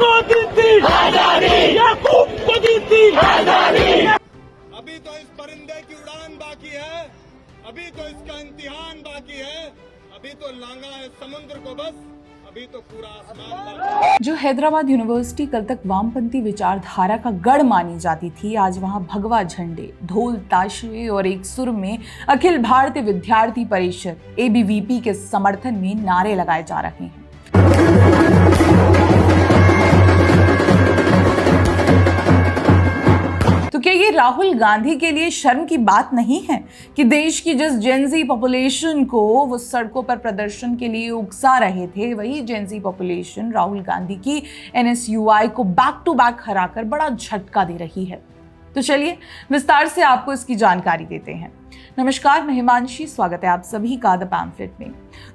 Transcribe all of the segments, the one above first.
को दी थी आजादी, याकूब को दी थी आजादी। अभी तो इस परिंदे की उड़ान बाकी है, अभी तो इसका इम्तिहान बाकी है, अभी तो लांगा है समुद्र को बस, अभी तो पूरा आसमान बाकी है। जो हैदराबाद यूनिवर्सिटी कल तक वामपंथी विचारधारा का गढ़ मानी जाती थी, आज वहां भगवा झंडे, ढोल ताशे और एक सुर में अखिल भारतीय विद्यार्थी परिषद ABVP के समर्थन में नारे लगाए जा रहे हैं। तो क्या ये राहुल गांधी के लिए शर्म की बात नहीं है कि देश की जिस जेनजी पॉपुलेशन को वो सड़कों पर प्रदर्शन के लिए उकसा रहे थे, वही जेनजी पॉपुलेशन राहुल गांधी की NSUI को बैक टू बैक हराकर बड़ा झटका दे रही है। तो चलिए विस्तार से आपको इसकी जानकारी देते हैं। नमस्कार, मैं हिमांशी, स्वागत है आप सभी का द पैम्फलेट में।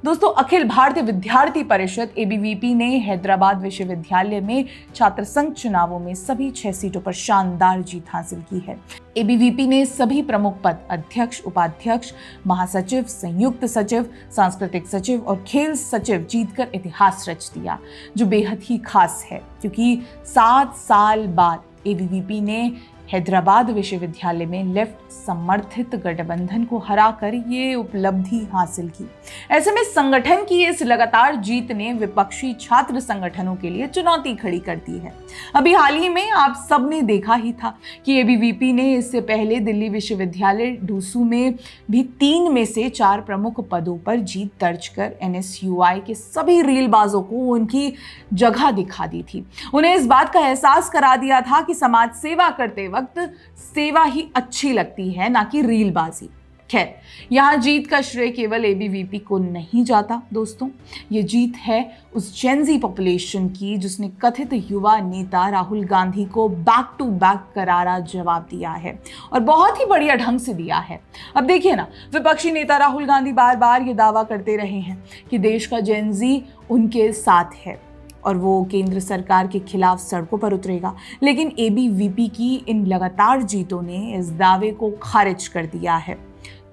दोस्तों, अखिल भारतीय विद्यार्थी परिषद ABVP ने हैदराबाद विश्वविद्यालय में छात्र संघ चुनावों में सभी 6 सीटों पर शानदार जीत हासिल की है। ABVP ने सभी प्रमुख पद अध्यक्ष, उपाध्यक्ष, महासचिव, संयुक्त सचिव, सांस्कृतिक सचिव और खेल सचिव जीतकर इतिहास रच दिया, जो बेहद ही खास है क्योंकि 7 साल बाद ABVP ने हैदराबाद विश्वविद्यालय में लेफ्ट समर्थित गठबंधन को हराकर ये उपलब्धि हासिल की। ऐसे में संगठन की इस लगातार जीत ने विपक्षी छात्र संगठनों के लिए चुनौती खड़ी कर दी है। अभी हाल ही में आप सबने देखा ही था कि ABVP ने इससे पहले दिल्ली विश्वविद्यालय डूसू में भी 3 में से 4 प्रमुख पदों पर जीत दर्ज कर NSUI के सभी रीलबाजों को उनकी जगह दिखा दी थी। उन्हें इस बात का एहसास करा दिया था कि समाज सेवा करते वक्त सेवा ही अच्छी लगती है, ना कि रीलबाजी। खैर, यहाँ जीत का श्रेय केवल ABVP को नहीं जाता दोस्तों, ये जीत है उस जेनजी पॉपुलेशन की जिसने कथित युवा नेता राहुल गांधी को बैक टू बैक करारा जवाब दिया है और बहुत ही बढ़िया ढंग से दिया है। अब देखिए ना, विपक्षी नेता राहुल गांधी बार बार ये दावा करते रहे हैं कि देश का जेनजी उनके साथ है और वो केंद्र सरकार के खिलाफ सड़कों पर उतरेगा, लेकिन ABVP की इन लगातार जीतों ने इस दावे को खारिज कर दिया है।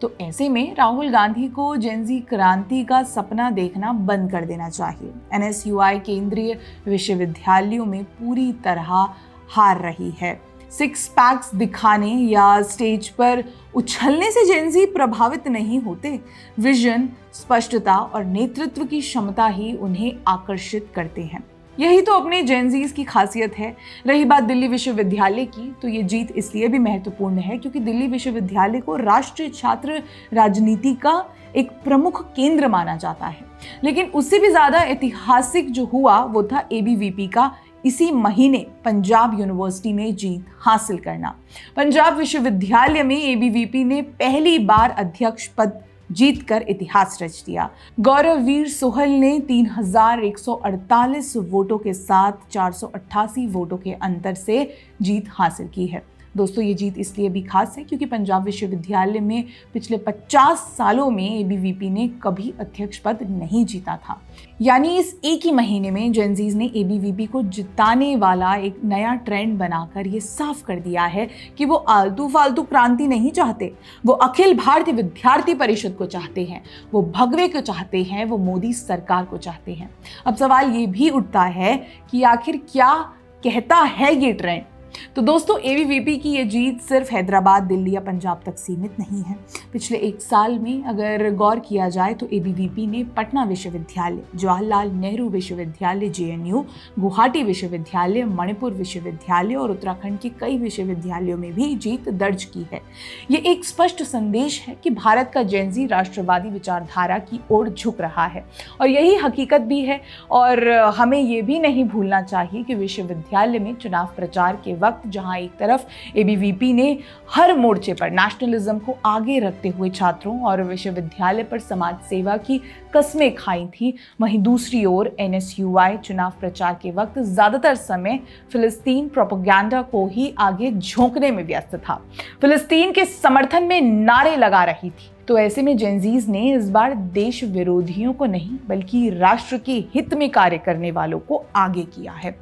तो ऐसे में राहुल गांधी को जेनजी क्रांति का सपना देखना बंद कर देना चाहिए। NSUI केंद्रीय विश्वविद्यालयों में पूरी तरह हार रही है। 6 पैक्स दिखाने या स्टेज पर उछलने से जेनजी प्रभावित नहीं होते। विजन, स्पष्टता और नेतृत्व की क्षमता ही उन्हें आकर्षित करते हैं। यही तो अपने जेनजीज की खासियत है। रही बात दिल्ली विश्वविद्यालय की, तो ये जीत इसलिए भी महत्वपूर्ण है क्योंकि दिल्ली विश्वविद्यालय को राष्ट्रीय छात्र राजनीति का एक प्रमुख केंद्र माना जाता है। लेकिन उससे भी ज्यादा ऐतिहासिक जो हुआ वो था ABVP का इसी महीने पंजाब यूनिवर्सिटी में जीत हासिल करना। पंजाब विश्वविद्यालय में ABVP ने पहली बार अध्यक्ष पद जीतकर इतिहास रच दिया। गौरववीर सोहल ने 3148 वोटों के साथ 488 वोटों के अंतर से जीत हासिल की है। दोस्तों, ये जीत इसलिए भी खास है क्योंकि पंजाब विश्वविद्यालय में पिछले 50 सालों में ABVP ने कभी अध्यक्ष पद नहीं जीता था। यानी इस एक ही महीने में जेनजीज ने ABVP को जिताने वाला एक नया ट्रेंड बनाकर ये साफ कर दिया है कि वो आलतू फालतू क्रांति नहीं चाहते, वो अखिल भारतीय विद्यार्थी परिषद को चाहते हैं, वो भगवे को चाहते हैं, वो मोदी सरकार को चाहते हैं। अब सवाल ये भी उठता है कि आखिर क्या कहता है ये ट्रेंड। तो दोस्तों, ABVP की ये जीत सिर्फ हैदराबाद, दिल्ली या पंजाब तक सीमित नहीं है। पिछले 1 साल में अगर गौर किया जाए तो ABVP ने पटना विश्वविद्यालय, जवाहरलाल नेहरू विश्वविद्यालय JNU, गुवाहाटी विश्वविद्यालय, मणिपुर विश्वविद्यालय और उत्तराखंड के कई विश्वविद्यालयों में भी जीत दर्ज की है। ये एक स्पष्ट संदेश है कि भारत का जेनजी राष्ट्रवादी विचारधारा की ओर झुक रहा है और यही हकीकत भी है। और हमें ये भी नहीं भूलना चाहिए कि विश्वविद्यालय में चुनाव प्रचार के वक्त जहां एक तरफ ABVP ने हर मोर्चे पर नेशनलिज्म को आगे रखते हुए छात्रों और विश्वविद्यालय पर समाज सेवा की कस्में खाई थी, वहीं दूसरी ओर NSUI चुनाव प्रचार के वक्त ज्यादातर समय फिलिस्तीन प्रोपेगेंडा को ही आगे झोंकने में व्यस्त था, फिलिस्तीन के समर्थन में नारे लगा रही थी। तो ऐसे में जेनजीज ने इस बार देश विरोधियों को नहीं बल्कि राष्ट्र के हित में कार्य करने वालों को आगे किया है।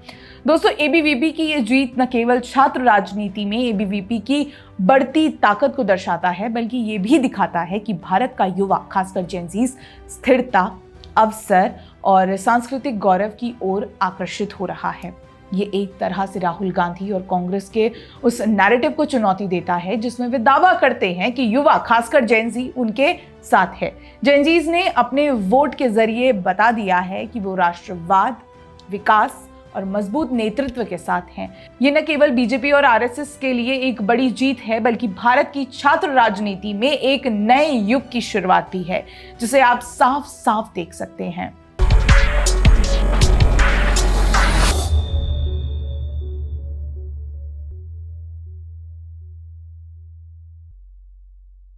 दोस्तों, ABVP की ये जीत न केवल छात्र राजनीति में ABVP की बढ़ती ताकत को दर्शाता है, बल्कि ये भी दिखाता है कि भारत का युवा, खासकर जेनजीज, स्थिरता, अवसर और सांस्कृतिक गौरव की ओर आकर्षित हो रहा है। ये एक तरह से राहुल गांधी और कांग्रेस के उस नैरेटिव को चुनौती देता है जिसमें वे दावा करते हैं कि युवा, खासकर जेनजी, उनके साथ है। जेनजीज ने अपने वोट के जरिए बता दिया है कि वो राष्ट्रवाद, विकास और मजबूत नेतृत्व के साथ हैं। ये न केवल बीजेपी और आरएसएस के लिए एक बड़ी जीत है, बल्कि भारत की छात्र राजनीति में एक नए युग की शुरुआत भी है, जिसे आप साफ साफ देख सकते हैं।